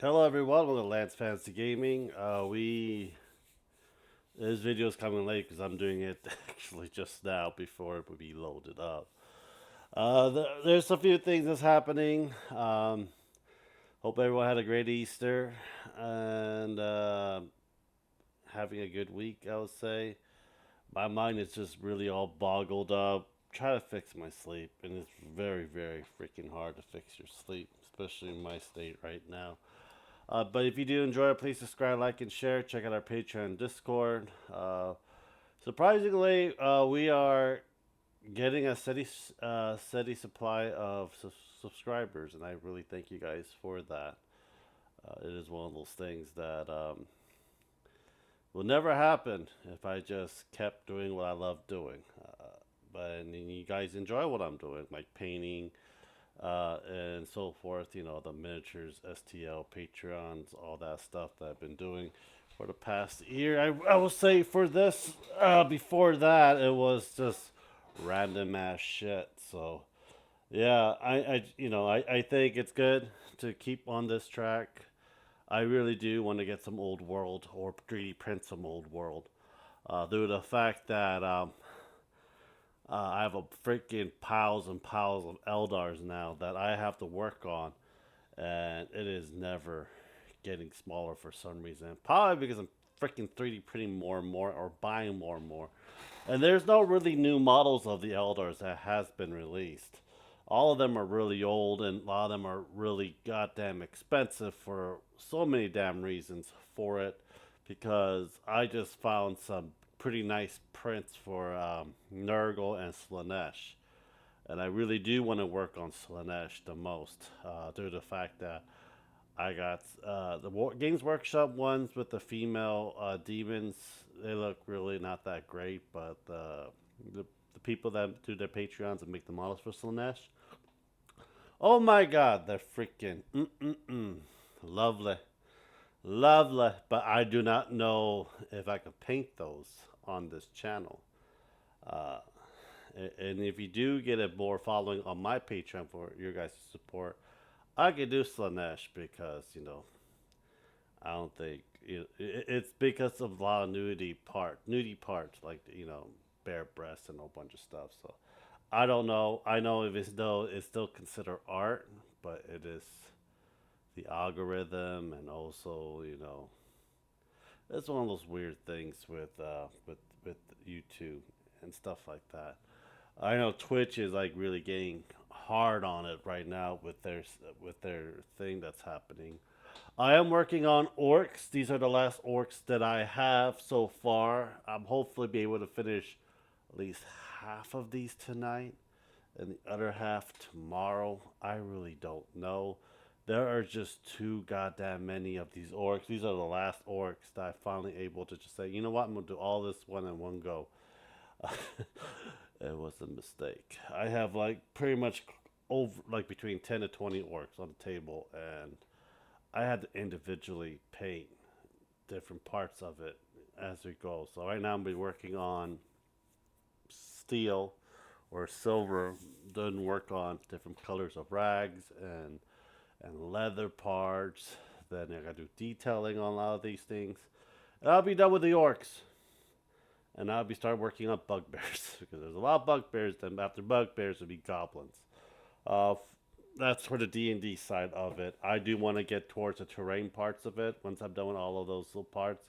Hello everyone, welcome to Lance Fantasy Gaming. This video is coming late because I'm doing it actually just now before it would be loaded up. There's a few things that's happening. Hope everyone had a great Easter and having a good week. I would say my mind is just really all boggled up. Try to fix my sleep, and it's very, very freaking hard to fix your sleep, especially in my state right now. But if you do enjoy it, please subscribe, like, and share. Check out our Patreon and Discord. Surprisingly, we are getting a steady supply of subscribers, and I really thank you guys for that. It is one of those things that will never happen if I just kept doing what I love doing. But and you guys enjoy what I'm doing, like painting, and so forth. You know, the miniatures, STL, Patreons, all that stuff that I've been doing for the past year. I will say for this, before that, it was just random ass shit. So yeah, I think it's good to keep on this track. I really do want to get some old world or 3D print some old world. Due to the fact that I have a freaking piles and piles of Eldars now that I have to work on, and it is never getting smaller for some reason. Probably because I'm freaking 3D printing more and more or buying more and more. And there's no really new models of the Eldars that has been released. All of them are really old, and a lot of them are really goddamn expensive for so many damn reasons for it. Because I just found some pretty nice prints for Nurgle and Slanesh. And I really do want to work on Slanesh the most, due to the fact that I got the Games Workshop ones with the female demons. They look really not that great, but the people that do their Patreons and make the models for Slanesh, oh my god, they're freaking lovely, lovely. But I do not know if I can paint those on this channel. Uh, and if you do get a more following on my Patreon for your guys' support, I could do Slanesh because I don't think it's because of a lot of nudity parts like bare breasts and a whole bunch of stuff. So I don't know. I know if it's still considered art, but it is the algorithm and also it's one of those weird things with YouTube and stuff like that. I know Twitch is like really getting hard on it right now with their thing that's happening. I am working on orcs. These are the last orcs that I have so far. I'm hopefully be able to finish at least half of these tonight and the other half tomorrow. I really don't know. There are just too goddamn many of these orcs. These are the last orcs that I finally able to just say, you know what, I'm gonna do all this one in one go. It was a mistake. I have like pretty much over like between 10 to 20 orcs on the table, and I had to individually paint different parts of it as we go. So right now I'm be working on steel or silver, then work on different colors of rags and leather parts. Then I gotta do detailing on a lot of these things. And I'll be done with the orcs. And I'll be start working on bugbears because there's a lot of bugbears. Then after bugbears would be goblins. Uh, that's for the D&D side of it. I do want to get towards the terrain parts of it. Once I'm done with all of those little parts,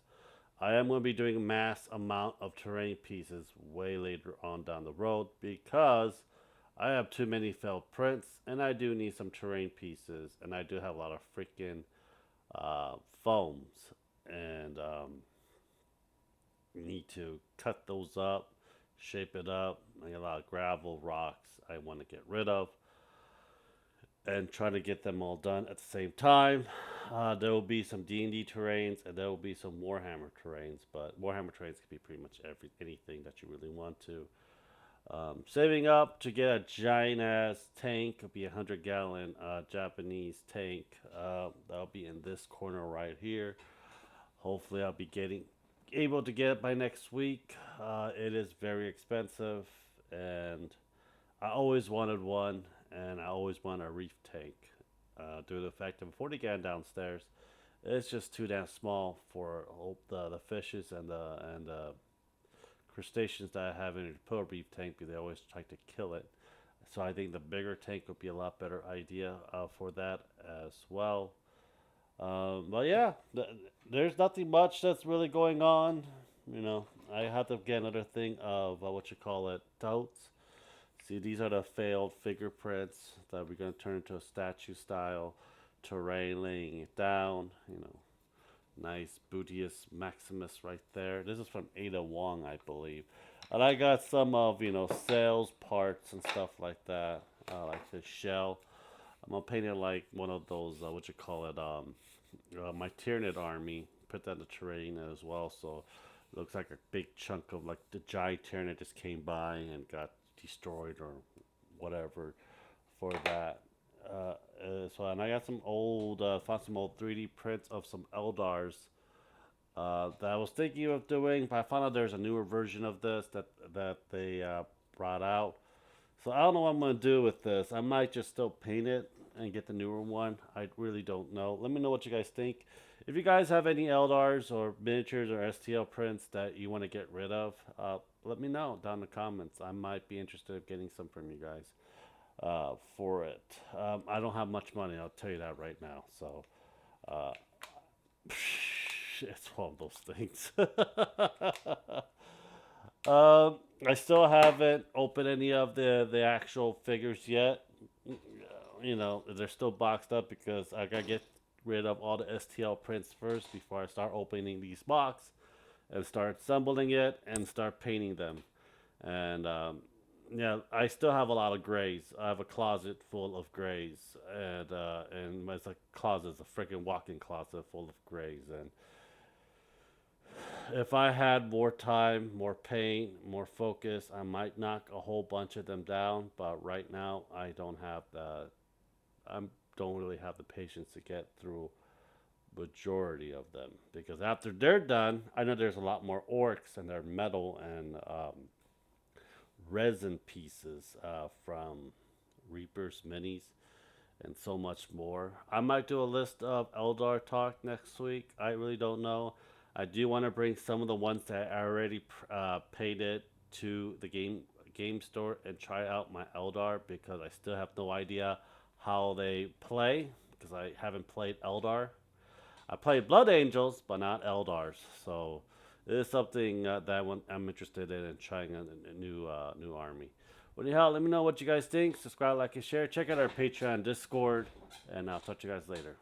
I am going to be doing mass amount of terrain pieces way later on down the road because I have too many failed prints and I do need some terrain pieces and I do have a lot of freaking foams and need to cut those up, shape it up. I got a lot of gravel, rocks I want to get rid of and try to get them all done at the same time. There will be some D&D terrains and there will be some Warhammer terrains, but Warhammer terrains can be pretty much anything that you really want to. Saving up to get a giant ass tank. It'll be a 100-gallon Japanese tank. That'll be in this corner right here. Hopefully, I'll be getting able to get it by next week. It is very expensive, and I always wanted one, and I always want a reef tank. due to the fact of a 40 gallon downstairs. It's just too damn small for the fishes and the crustaceans that I have in a pillar beef tank because they always try to kill it. So I think the bigger tank would be a lot better idea for that as well. But yeah, there's nothing much that's really going on. You know, I have to get another thing of what you call it, totes. See, these are the failed fingerprints that we're gonna turn into a statue style terrain, laying it down. You know, nice Bootius Maximus right there. This is from Ada Wong, I believe. And I got some of, sales parts and stuff like that, like the shell. I'm gonna paint it like one of those, what you call it, my Tyranid army. Put that in the terrain as well, so it looks like a big chunk of like the giant Tyranid just came by and got destroyed or whatever for that. And I got some old, found some old 3D prints of some Eldars that I was thinking of doing, but I found out there's a newer version of this that they brought out. So I don't know what I'm gonna do with this. I might just still paint it and get the newer one. I really don't know. Let me know what you guys think. If you guys have any Eldars or miniatures or STL prints that you want to get rid of, let me know down in the comments. I might be interested in getting some from you guys for it. I don't have much money, I'll tell you that right now. So uh, it's one of those things. I still haven't opened any of the actual figures yet. They're still boxed up because I gotta get rid of all the STL prints first before I start opening these box and start assembling it and start painting them. And yeah, I still have a lot of grays. I have a closet full of grays, and my closet is a freaking walk-in closet full of grays. And if I had more time, more paint, more focus, I might knock a whole bunch of them down. But right now, I don't really have the patience to get through majority of them because after they're done, I know there's a lot more orcs and their metal and resin pieces from Reaper's minis and so much more. I might do a list of Eldar talk next week. I really don't know. I do want to bring some of the ones that I already painted to the game store and try out my Eldar because I still have no idea how they play because I haven't played Eldar. I played Blood Angels, but not Eldars. So it is something that I'm interested in trying a new army. Well, anyhow, let me know what you guys think. Subscribe, like, and share. Check out our Patreon, Discord, and I'll talk to you guys later.